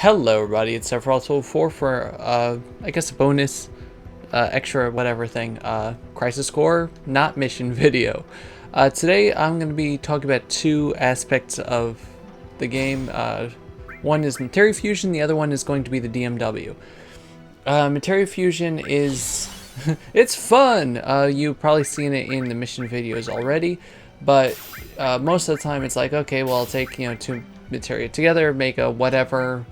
Hello everybody, it's Sephiroth4 for, I guess a bonus, extra whatever thing, Crisis Core, not mission video. Today I'm going to be talking about two aspects of the game. One is Materia Fusion, the other one is going to be the DMW. Materia Fusion is, it's fun! You've probably seen it in the mission videos already, but most of the time it's like, okay, well I'll take, two materia together, make a whatever,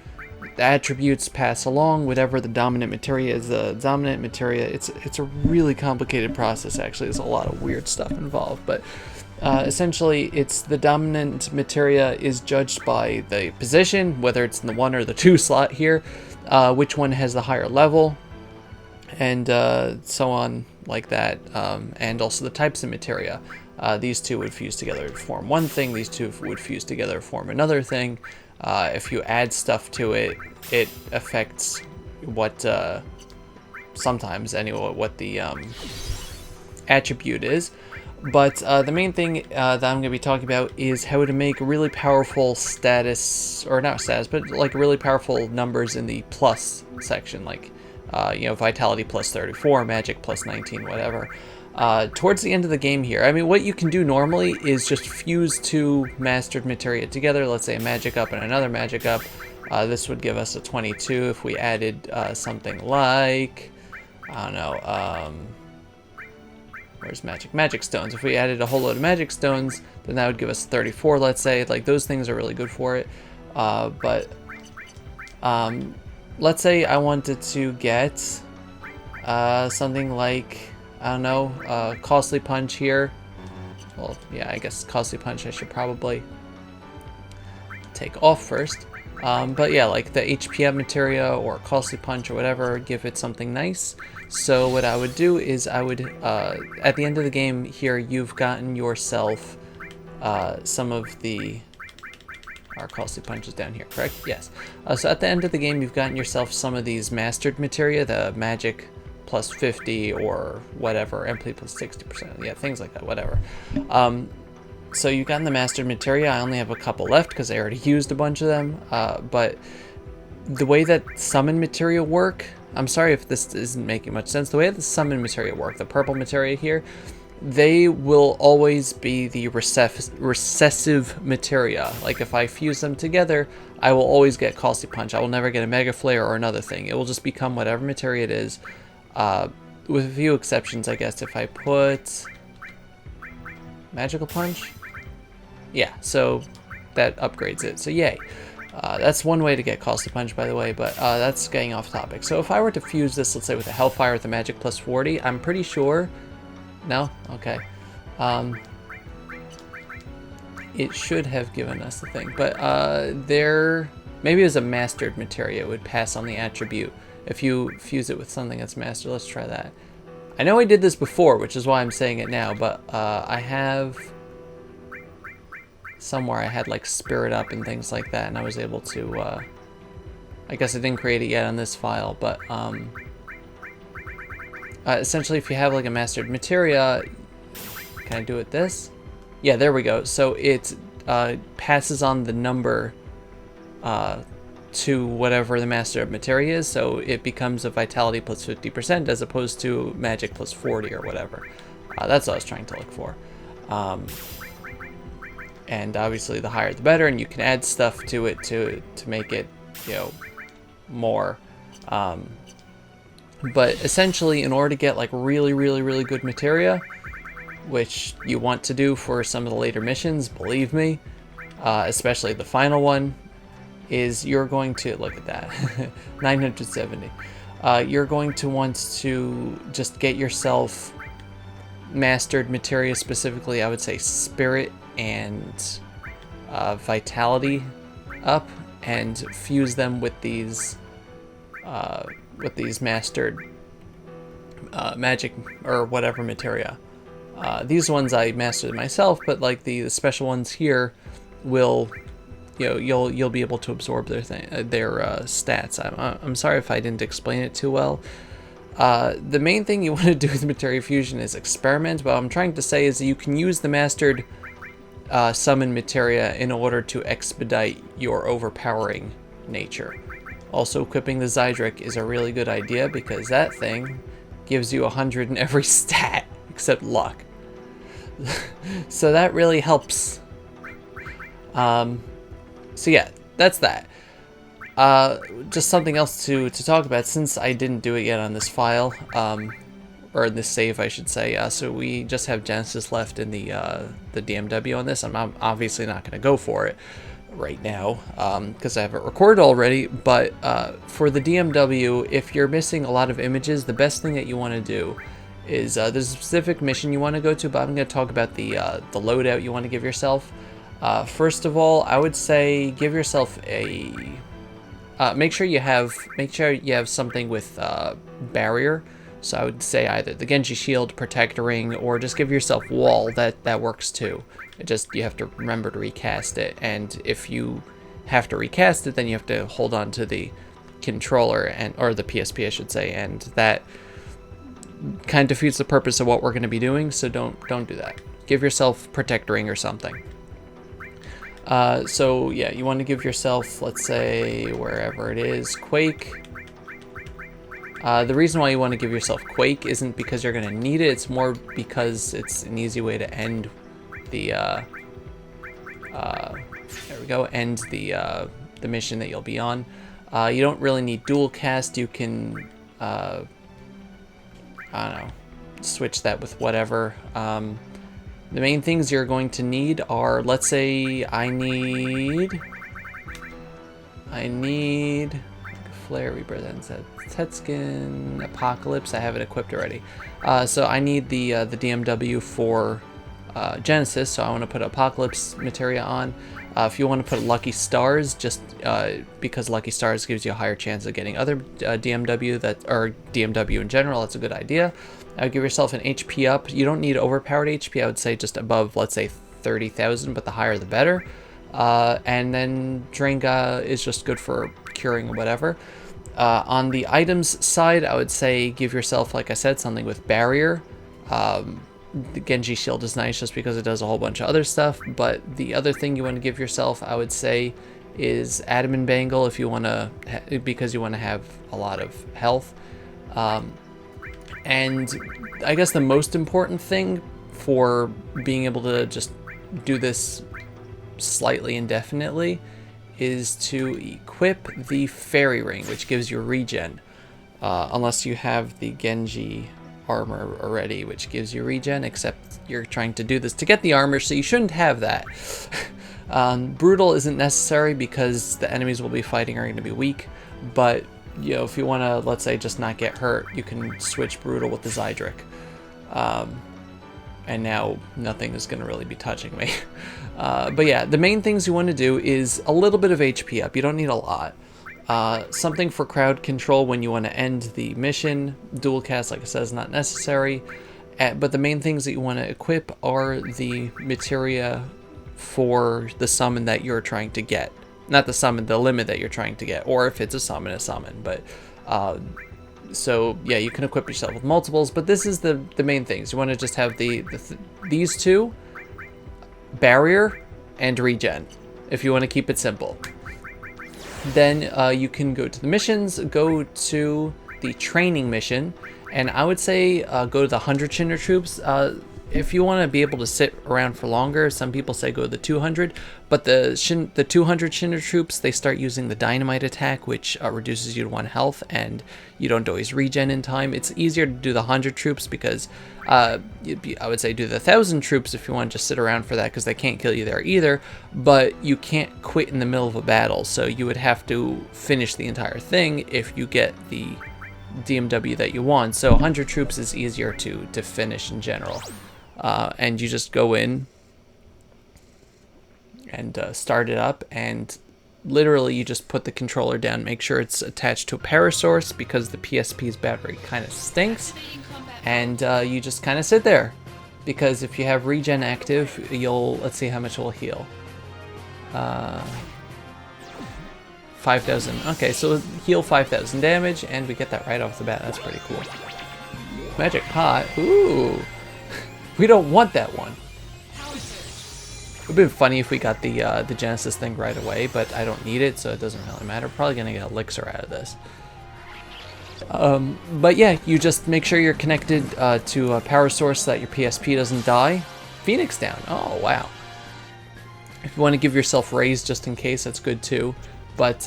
the attributes pass along, whatever the dominant materia is the dominant materia. It's a really complicated process actually. There's a lot of weird stuff involved, but essentially it's the dominant materia is judged by the position, whether it's in the 1 or the 2 slot here, which one has the higher level, and so on like that, and also the types of materia. These two would fuse together to form one thing, these two would fuse together to form another thing. If you add stuff to it, it affects what, sometimes anyway, what the attribute is. But the main thing that I'm going to be talking about is how to make really powerful status, or not status, but like really powerful numbers in the plus section, like, vitality plus 34, magic plus 19, whatever. Towards the end of the game here, I mean, what you can do normally is just fuse two mastered materia together, let's say a magic up and another magic up. This would give us a 22 if we added something like, I don't know, where's magic? Magic stones. If we added a whole load of magic stones, then that would give us 34, let's say. Like, those things are really good for it. Let's say I wanted to get something like, I don't know, Costly Punch here. Well, yeah, I guess Costly Punch I should probably take off first. But yeah, like the HPM materia or Costly Punch or whatever, give it something nice. So what I would do is I would, at the end of the game here, you've gotten yourself some of the, our Costly Punch is down here, correct? Yes. So at the end of the game, you've gotten yourself some of these mastered materia, the magic plus 50 or whatever, MP plus 60%, yeah, things like that, whatever. So you've gotten the mastered materia. I only have a couple left because I already used a bunch of them, but the way that summon materia work, I'm sorry if this isn't making much sense, the way that the summon materia work, the purple materia here, they will always be the recessive materia. Like if I fuse them together, I will always get Costly Punch. I will never get a Mega Flare or another thing. It will just become whatever materia it is. With a few exceptions, I guess. If I put Magical Punch, yeah, so that upgrades it, so yay. That's one way to get Costly Punch, by the way, but that's getting off topic. So if I were to fuse this, let's say with a Hellfire with a Magic plus 40, I'm pretty sure, no? Okay. It should have given us the thing, but maybe it was a mastered materia, it would pass on the attribute. If you fuse it with something that's mastered, let's try that. I know I did this before, which is why I'm saying it now, but I have somewhere I had like Spirit Up and things like that, and I was able to, I guess I didn't create it yet on this file, but essentially if you have like a mastered materia, can I do it this? Yeah, there we go. So it passes on the number to whatever the master of materia is, so it becomes a vitality plus 50% as opposed to magic plus 40 or whatever. That's what I was trying to look for. And obviously the higher the better, and you can add stuff to it to make it, more. But essentially, in order to get like really good materia, which you want to do for some of the later missions, believe me, especially the final one, is you're going to, look at that, 970. You're going to want to just get yourself mastered materia, specifically I would say Spirit and Vitality up, and fuse them with these mastered magic or whatever materia. These ones I mastered myself, but like the special ones here will, you'll be able to absorb their stats. I'm sorry if I didn't explain it too well. The main thing you want to do with Materia Fusion is experiment. What I'm trying to say is that you can use the mastered summon materia in order to expedite your overpowering nature. Also, equipping the Zydric is a really good idea because that thing gives you 100 in every stat except luck. So that really helps. So yeah, that's that. Just something else to talk about, since I didn't do it yet on this file, or in this save, I should say. So we just have Genesis left in the DMW on this. I'm obviously not going to go for it right now because I have it recorded already. But for the DMW, if you're missing a lot of images, the best thing that you want to do is there's a specific mission you want to go to, but I'm going to talk about the loadout you want to give yourself. First of all, I would say give yourself a make sure you have something with barrier. So I would say either the Genji shield, protect ring, or just give yourself wall. That works too. You have to remember to recast it, and if you have to recast it, then you have to hold on to the controller or the PSP, I should say, and that kind of defeats the purpose of what we're going to be doing. So don't do that. Give yourself protect ring or something. So yeah, you want to give yourself, let's say, wherever it is, Quake. The reason why you want to give yourself Quake isn't because you're going to need it, it's more because it's an easy way to end the, there we go, end the mission that you'll be on. You don't really need dual cast, you can, I don't know, switch that with whatever. The main things you're going to need are, let's say, I need Flare, Rebirth, and Tetskin, Apocalypse. I have it equipped already. So I need the DMW for Genesis, so I want to put Apocalypse Materia on. If you want to put Lucky Stars, just because Lucky Stars gives you a higher chance of getting other DMW or DMW in general, that's a good idea. Give yourself an HP up. You don't need overpowered HP. I would say just above, let's say, 30,000, but the higher the better. And then Drenga is just good for curing or whatever. On the items side, I would say give yourself, like I said, something with barrier. The Genji shield is nice just because it does a whole bunch of other stuff, but the other thing you want to give yourself, I would say, is Adamant Bangle if you want to, because you want to have a lot of health. And I guess the most important thing for being able to just do this slightly indefinitely is to equip the Fairy Ring, which gives you regen. Unless you have the Genji Armor already, which gives you regen, except you're trying to do this to get the armor, so you shouldn't have that. Brutal isn't necessary because the enemies we'll be fighting are going to be weak, but you know, if you want to, let's say, just not get hurt, you can switch Brutal with the Zydric. And now nothing is going to really be touching me. But yeah, the main things you want to do is a little bit of HP up. You don't need a lot. Something for crowd control when you want to end the mission. Dual cast, like I said, is not necessary. But the main things that you want to equip are the materia for the summon that you're trying to get. Not the summon, the limit that you're trying to get. Or if it's a summon. But so yeah, you can equip yourself with multiples. But this is the main things. You want to just have these two, barrier and regen, if you want to keep it simple. Then you can go to the missions, go to the training mission, and I would say go to the 100 Shinra troops. If you want to be able to sit around for longer, some people say go to the 200, but the 200 Shinra troops, they start using the dynamite attack, which reduces you to 1 health, and you don't always regen in time. It's easier to do the 100 troops because I would say do the 1,000 troops if you want to just sit around for that, because they can't kill you there either, but you can't quit in the middle of a battle, so you would have to finish the entire thing if you get the DMW that you want. So 100 troops is easier to finish in general. And you just go in and start it up, and literally you just put the controller down, make sure it's attached to a power source because the PSP's battery kind of stinks, and you just kind of sit there, because if you have regen active, let's see how much it will heal. 5,000. Okay, so heal 5,000 damage, and we get that right off the bat. That's pretty cool. Magic pot. Ooh. We don't want that one. would have been funny if we got the Genesis thing right away, but I don't need it, so it doesn't really matter. Probably gonna get Elixir out of this. But yeah, you just make sure you're connected to a power source so that your PSP doesn't die. Phoenix down. Oh, wow. If you want to give yourself raise just in case, that's good too. But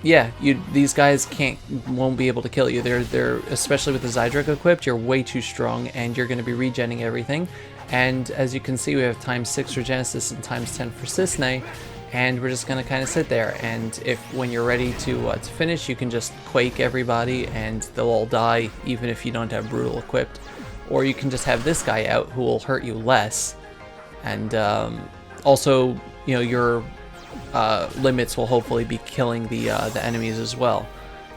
yeah, these guys won't be able to kill you. They're especially with the Zydrug equipped, you're way too strong, and you're going to be regenning everything. And as you can see, we have ×6 for Genesis and ×10 for Cisne, and we're just going to kind of sit there. And when you're ready to finish, you can just quake everybody, and they'll all die, even if you don't have Brutal equipped. Or you can just have this guy out, who will hurt you less. And also, you know, your limits will hopefully be killing the enemies as well.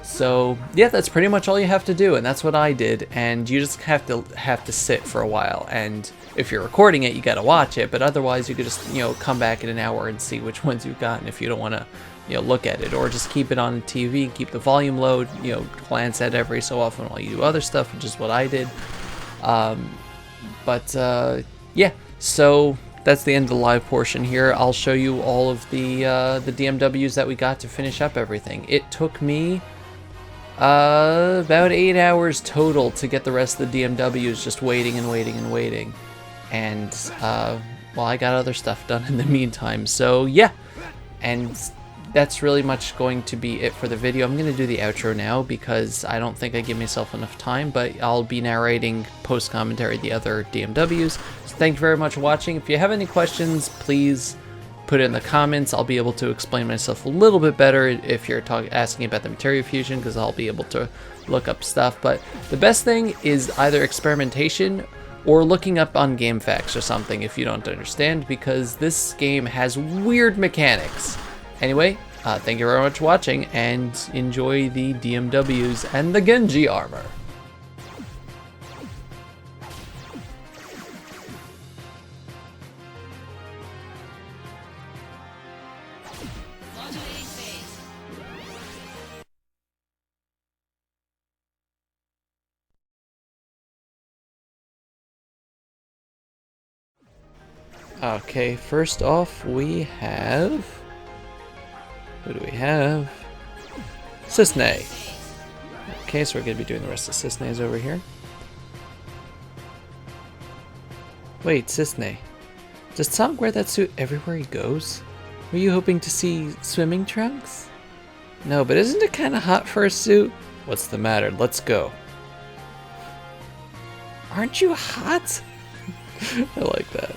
So yeah, that's pretty much all you have to do, and that's what I did. And you just have to sit for a while. And if you're recording it, you got to watch it. But otherwise, you could just, you know, come back in an hour and see which ones you've gotten if you don't want to, you know, look at it, or just keep it on TV and keep the volume low. You know, glance at every so often while you do other stuff, which is what I did. Yeah. So that's the end of the live portion here. I'll show you all of the DMWs that we got to finish up everything. It took me about 8 hours total to get the rest of the DMWs, just waiting and waiting and waiting. And well, I got other stuff done in the meantime. So yeah, and that's really much going to be it for the video. I'm going to do the outro now because I don't think I give myself enough time, but I'll be narrating post-commentary the other DMWs. So thank you very much for watching. If you have any questions, please put it in the comments. I'll be able to explain myself a little bit better if you're asking about the Materia fusion, because I'll be able to look up stuff. But the best thing is either experimentation or looking up on GameFAQs or something if you don't understand, because this game has weird mechanics. Anyway, thank you very much for watching, and enjoy the DMWs and the Genji Armor. Okay, first off we have... who do we have? Cisne. Okay, so we're going to be doing the rest of Cisne's over here. Wait, Cisne. Does Tom wear that suit everywhere he goes? Were you hoping to see swimming trunks? No, but isn't it kind of hot for a suit? What's the matter? Let's go. Aren't you hot? I like that.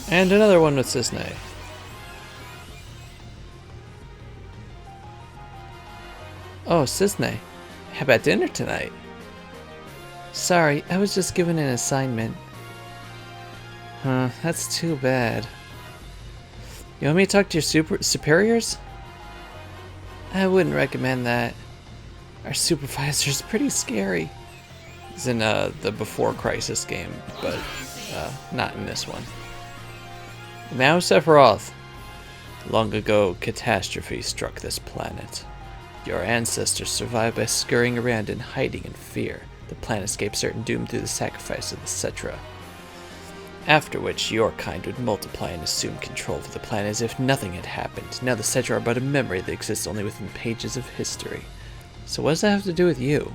And another one with Cisne. Oh, Cisne. How about dinner tonight? Sorry, I was just given an assignment. Huh, that's too bad. You want me to talk to your superiors? I wouldn't recommend that. Our supervisor's pretty scary. It's in the Before Crisis game, but not in this one. Now, Sephiroth. Long ago, catastrophe struck this planet. Your ancestors survived by scurrying around and hiding in fear. The planet escaped certain doom through the sacrifice of the Cetra. After which, your kind would multiply and assume control of the planet as if nothing had happened. Now the Cetra are but a memory that exists only within pages of history. So what does that have to do with you?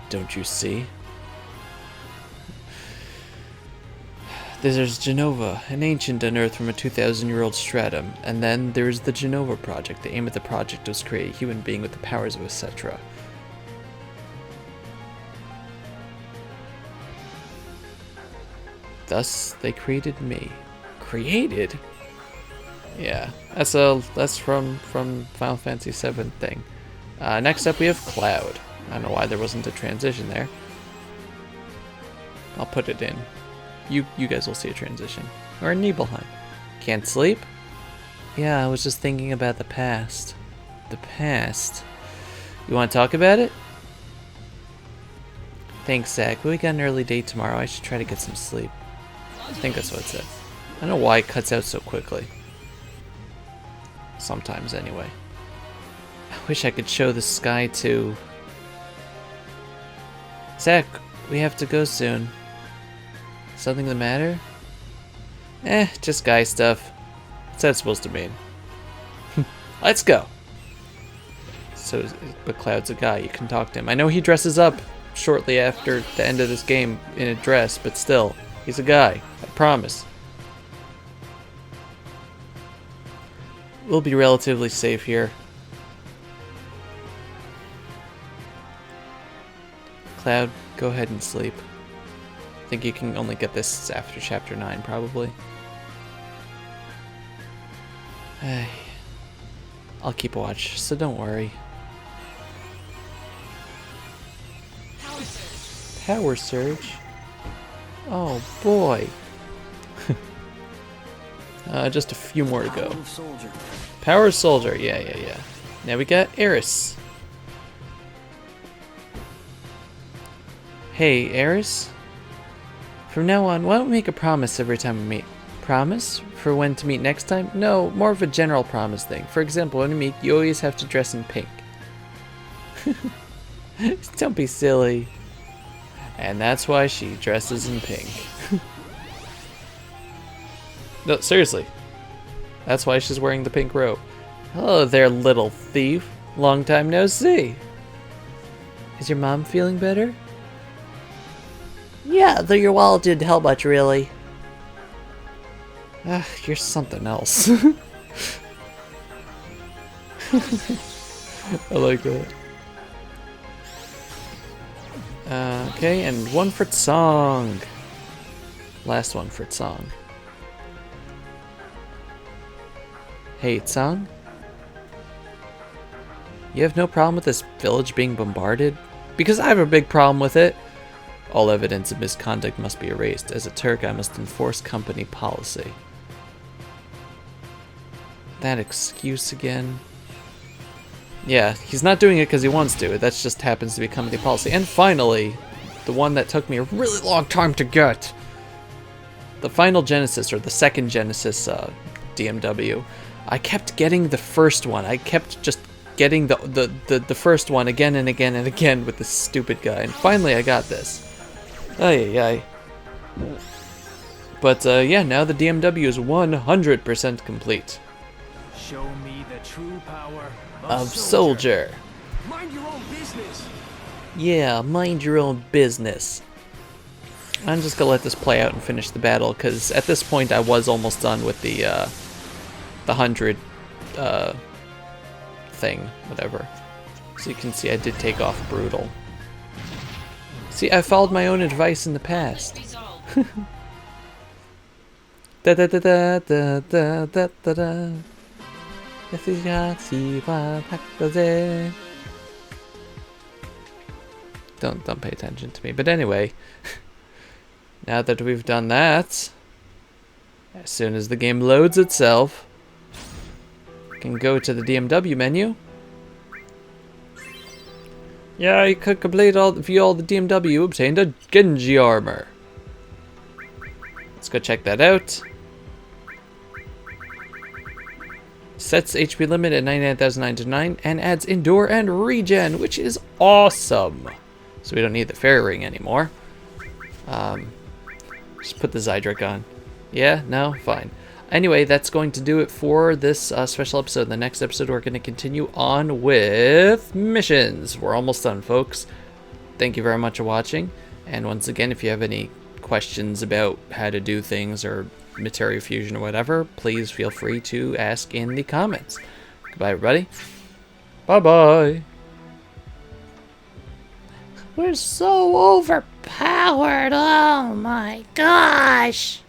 Don't you see? There's Genova, an ancient unearthed from a 2,000-year-old stratum, and then there's the Genova Project. The aim of the project was to create a human being with the powers of a Cetra. Thus, they created me. Created? Yeah, that's from Final Fantasy VII thing. Next up we have Cloud. I don't know why there wasn't a transition there. I'll put it in. You guys will see a transition. Or Nibelheim. Can't sleep? Yeah, I was just thinking about the past. The past. You want to talk about it? Thanks, Zach. But we got an early date tomorrow. I should try to get some sleep. I think that's what it said. I don't know why it cuts out so quickly. Sometimes, anyway. I wish I could show the sky to... Zach, we have to go soon. Something the matter? Just guy stuff. What's that supposed to mean? Let's go. So, but Cloud's a guy. You can talk to him. I know he dresses up shortly after the end of this game in a dress, but still, he's a guy. I promise. We'll be relatively safe here. Cloud, go ahead and sleep. I think you can only get this after Chapter 9, probably. Hey, I'll keep watch, so don't worry. Power surge? Oh boy. Just a few more to go. Power soldier, yeah. Now we got Eris. Hey, Eris? From now on, why don't we make a promise every time we meet? Promise? For when to meet next time? No, more of a general promise thing. For example, when we meet, you always have to dress in pink. Don't be silly. And that's why she dresses in pink. No, seriously. That's why she's wearing the pink robe. Hello there, little thief. Long time no see. Is your mom feeling better? Yeah, though your wallet didn't help much, really. You're something else. I like that. Okay, and one for Tsong. Last one for Tsong. Hey, Tsong? You have no problem with this village being bombarded? Because I have a big problem with it. All evidence of misconduct must be erased. As a Turk, I must enforce company policy. That excuse again. Yeah, he's not doing it because he wants to. That just happens to be company policy. And finally, the one that took me a really long time to get. The final Genesis, or the second Genesis DMW. I kept getting the first one. I kept just getting the first one again and again and again with this stupid guy. And finally I got this. Ay. But yeah, now the DMW is 100% complete. Show me the true power of soldier. Mind your own business. Yeah, mind your own business. I'm just gonna let this play out and finish the battle, because at this point I was almost done with the 100 thing, whatever. So you can see I did take off brutal. See, I followed my own advice in the past. Da da da da da da da da da. Don't pay attention to me. But anyway, now that we've done that, as soon as the game loads itself, we can go to the DMW menu. Yeah, you could complete all the DMW, obtained a Genji Armor. Let's go check that out. Sets HP limit at 99,909 and adds Endure and Regen, which is awesome. So we don't need the Fairy Ring anymore. Just put the Zydric on. Yeah? No? Fine. Anyway, that's going to do it for this special episode. In the next episode, we're going to continue on with missions. We're almost done, folks. Thank you very much for watching. And once again, if you have any questions about how to do things or Materia Fusion or whatever, please feel free to ask in the comments. Goodbye, everybody. Bye-bye. We're so overpowered. Oh my gosh.